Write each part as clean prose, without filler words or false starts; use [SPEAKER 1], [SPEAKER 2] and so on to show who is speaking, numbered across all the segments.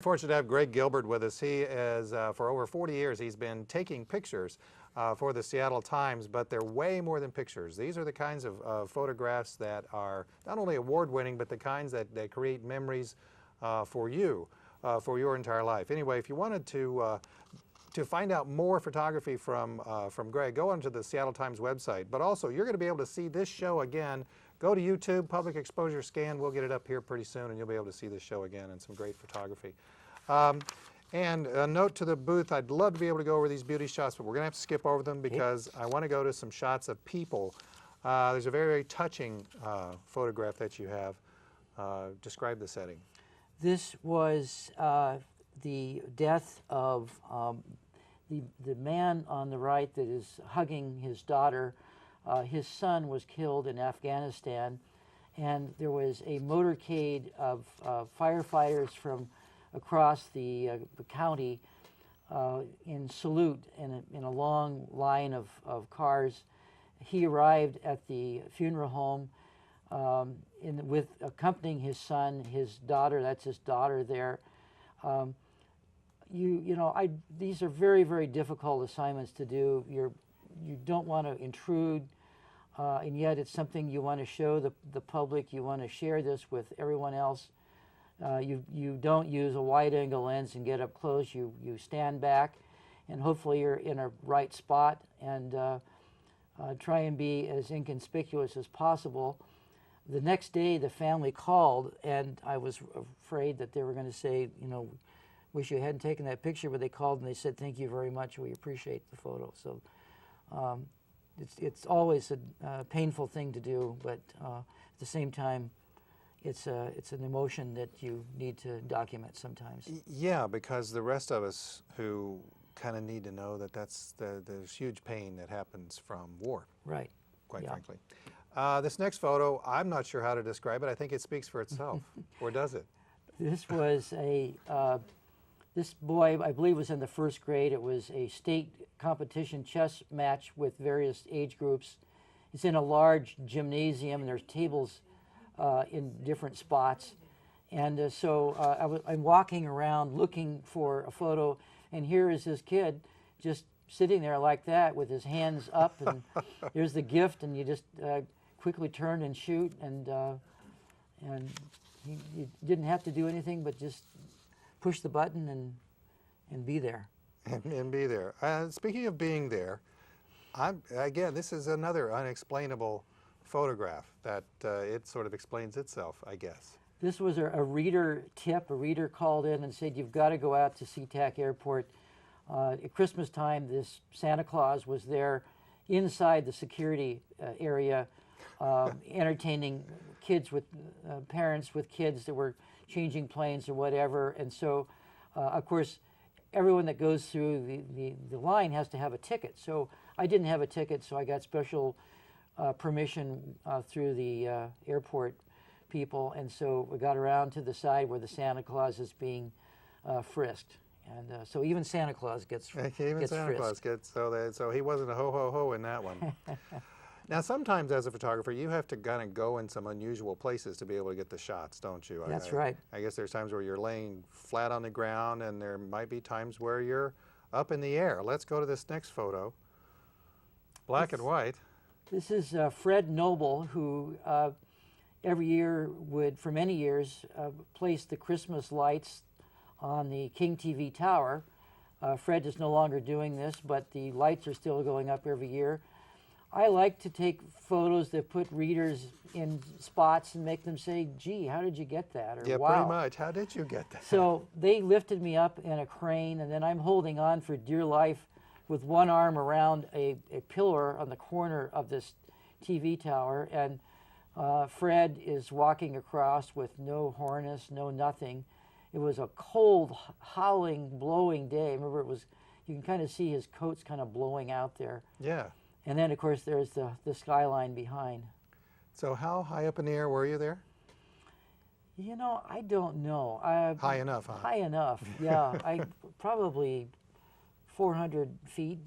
[SPEAKER 1] Fortunate to have Greg Gilbert with us. He is, for over 40 years, he's been taking pictures for the Seattle Times, but they're way more than pictures. These are the kinds of photographs that are not only award-winning, but the kinds that create memories for you, for your entire life. Anyway, if you wanted to find out more photography from Greg, go onto the Seattle Times website. But also, you're going to be able to see this show again. Go to YouTube, Public Exposure Scan. We'll get it up here pretty soon, and you'll be able to see this show again and some great photography. And a note to the booth, I'd love to be able to go over these beauty shots, but we're going to have to skip over them because I want to go to some shots of people. There's a very, very touching photograph that you have. Describe the setting.
[SPEAKER 2] This was the death of the man on the right that is hugging his daughter. His son was killed in Afghanistan, and there was a motorcade of firefighters from across the county in salute in a long line of cars. He arrived at the funeral home with accompanying his son, his daughter. That's his daughter there. These are very, very difficult assignments to do. You don't want to intrude, and yet it's something you want to show the public. You want to share this with everyone else. You don't use a wide-angle lens and get up close. You stand back, and hopefully you're in a right spot, and try and be as inconspicuous as possible. The next day, the family called, and I was afraid that they were going to say, wish you hadn't taken that picture, but they called and they said, thank you very much, we appreciate the photo. So it's always a painful thing to do, but at the same time, it's an emotion that you need to document sometimes. Yeah,
[SPEAKER 1] because the rest of us who kind of need to know that there's huge pain that happens from war.
[SPEAKER 2] Right.
[SPEAKER 1] Quite frankly. This next photo, I'm not sure how to describe it. I think it speaks for itself. Or does it?
[SPEAKER 2] This was this boy, I believe, was in the first grade. It was a state competition chess match with various age groups. It's in a large gymnasium, and there's tables in different spots. And so I'm walking around looking for a photo, and here is this kid just sitting there like that with his hands up, and here's the gift, and you just quickly turn and shoot, and you didn't have to do anything but just push the button and be there.
[SPEAKER 1] And be there. Speaking of being there, again, this is another unexplainable photograph that it sort of explains itself, I guess.
[SPEAKER 2] This was a reader tip. A reader called in and said, you've got to go out to SeaTac Airport. At Christmas time, this Santa Claus was there inside the security area, entertaining kids with parents with kids that were changing planes or whatever. And so, of course, everyone that goes through the line has to have a ticket. So I didn't have a ticket, so I got special permission through the airport people. And so we got around to the side where the Santa Claus is being frisked. And so even Santa Claus gets frisked.
[SPEAKER 1] So he wasn't a ho-ho-ho in that one. Now, sometimes as a photographer, you have to kind of go in some unusual places to be able to get the shots, don't you?
[SPEAKER 2] That's right.
[SPEAKER 1] I guess there's times where you're laying flat on the ground, and there might be times where you're up in the air. Let's go to this next photo. Black and white.
[SPEAKER 2] This is Fred Noble, who every year would, for many years, place the Christmas lights on the King TV tower. Fred is no longer doing this, but the lights are still going up every year. I like to take photos that put readers in spots and make them say, gee, how did you get that? Or,
[SPEAKER 1] yeah,
[SPEAKER 2] wow.
[SPEAKER 1] Pretty much. How did you get that?
[SPEAKER 2] So they lifted me up in a crane, and then I'm holding on for dear life with one arm around a pillar on the corner of this TV tower. And Fred is walking across with no harness, no nothing. It was a cold, howling, blowing day. Remember, you can kind of see his coat's kind of blowing out there.
[SPEAKER 1] Yeah.
[SPEAKER 2] And then, of course, there's the skyline behind.
[SPEAKER 1] So how high up in the air were you there?
[SPEAKER 2] I don't know.
[SPEAKER 1] High enough, huh?
[SPEAKER 2] High enough, yeah. Probably 400 feet,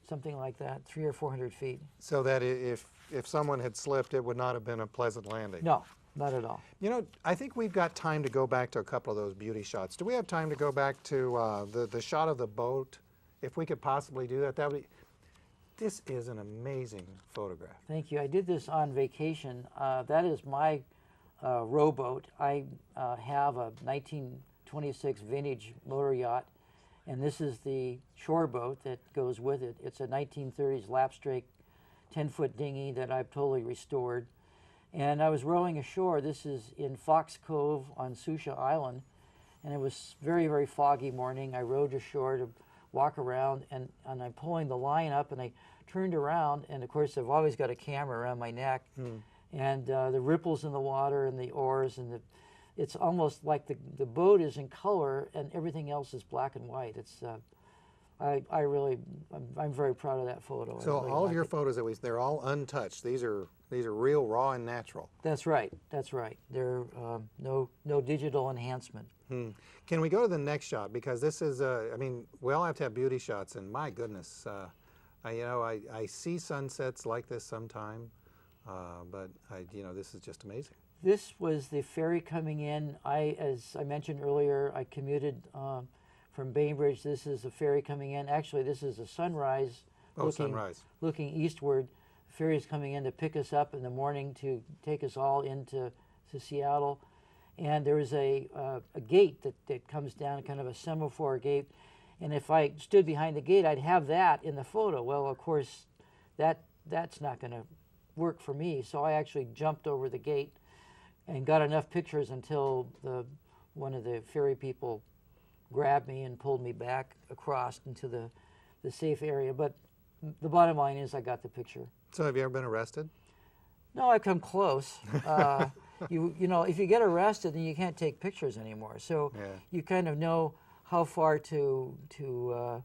[SPEAKER 2] something like that, 300 or 400 feet.
[SPEAKER 1] So that if someone had slipped, it would not have been a pleasant landing?
[SPEAKER 2] No, Not at all.
[SPEAKER 1] You know, I think we've got time to go back to a couple of those beauty shots. Do we have time to go back to the shot of the boat? If we could possibly do that, that would be. This is an amazing photograph.
[SPEAKER 2] Thank you. I did this on vacation. That is my rowboat. I have a 1926 vintage motor yacht, and this is the shore boat that goes with it. It's a 1930s lapstrake 10-foot dinghy that I've totally restored. And I was rowing ashore. This is in Fox Cove on Susha Island, and it was very, very foggy morning. I rowed ashore to walk around, and I'm pulling the line up, and I turned around, and of course I've always got a camera around my neck, and the ripples in the water and the oars, and it's almost like the boat is in color and everything else is black and white. It's I'm very proud of that photo.
[SPEAKER 1] So
[SPEAKER 2] really
[SPEAKER 1] all of
[SPEAKER 2] like
[SPEAKER 1] your
[SPEAKER 2] it.
[SPEAKER 1] photos, they're all untouched. These are real, raw, and natural.
[SPEAKER 2] That's right. That's right. There no digital enhancement.
[SPEAKER 1] Can we go to the next shot? Because this is, I mean, we all have to have beauty shots, and my goodness, you know, I see sunsets like this sometime, but you know, this is just amazing.
[SPEAKER 2] This was the ferry coming in. As I mentioned earlier, I commuted from Bainbridge. This is a ferry coming in. Actually, this is a sunrise. Looking eastward. The ferry is coming in to pick us up in the morning to take us all into Seattle. And there is a gate that comes down, kind of a semaphore gate. And if I stood behind the gate, I'd have that in the photo. Well, of course, that's not going to work for me. So I actually jumped over the gate and got enough pictures until one of the ferry people grabbed me and pulled me back across into the safe area. But the bottom line is I got the picture.
[SPEAKER 1] So have you ever been arrested?
[SPEAKER 2] No, I've come close. You know, if you get arrested, then you can't take pictures anymore. So you kind of know how far to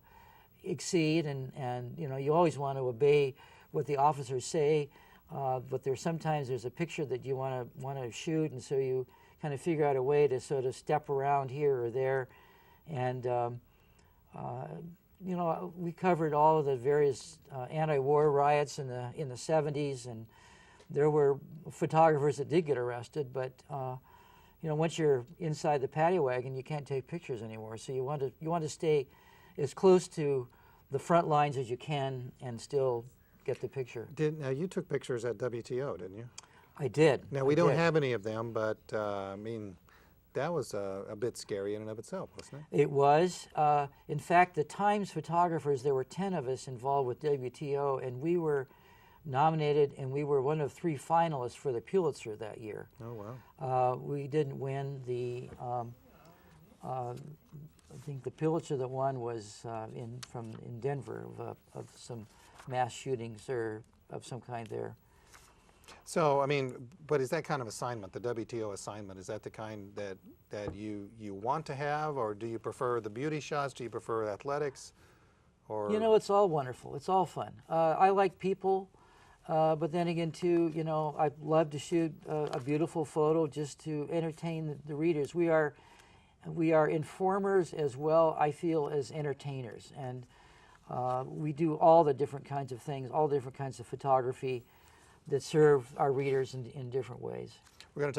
[SPEAKER 2] exceed, and you know, you always want to obey what the officers say. But sometimes there's a picture that you want to shoot, and so you kind of figure out a way to sort of step around here or there. And you know, we covered all of the various anti-war riots in the 70s, and there were photographers that did get arrested. But you know, once you're inside the paddy wagon, you can't take pictures anymore. So you want to stay as close to the front lines as you can and still get the picture.
[SPEAKER 1] Now you took pictures at WTO, didn't you?
[SPEAKER 2] I did.
[SPEAKER 1] Now we don't have any of them, but I mean, that was a bit scary in and of itself, wasn't it?
[SPEAKER 2] It was. In fact, the Times photographers, there were 10 of us involved with WTO, and we were nominated, and we were one of 3 finalists for the Pulitzer that year.
[SPEAKER 1] Oh, wow.
[SPEAKER 2] We didn't win. I think the Pulitzer that won was in Denver of some mass shootings or of some kind there.
[SPEAKER 1] So, I mean, but is that kind of assignment, the WTO assignment, is that the kind that you want to have, or do you prefer the beauty shots? Do you prefer athletics? Or?
[SPEAKER 2] You know, it's all wonderful. It's all fun. I like people, but then again, too, you know, I love to shoot a beautiful photo just to entertain the readers. We are informers as well, I feel, as entertainers, and we do all the different kinds of things, all different kinds of photography that serve our readers in different ways.
[SPEAKER 1] We're going to take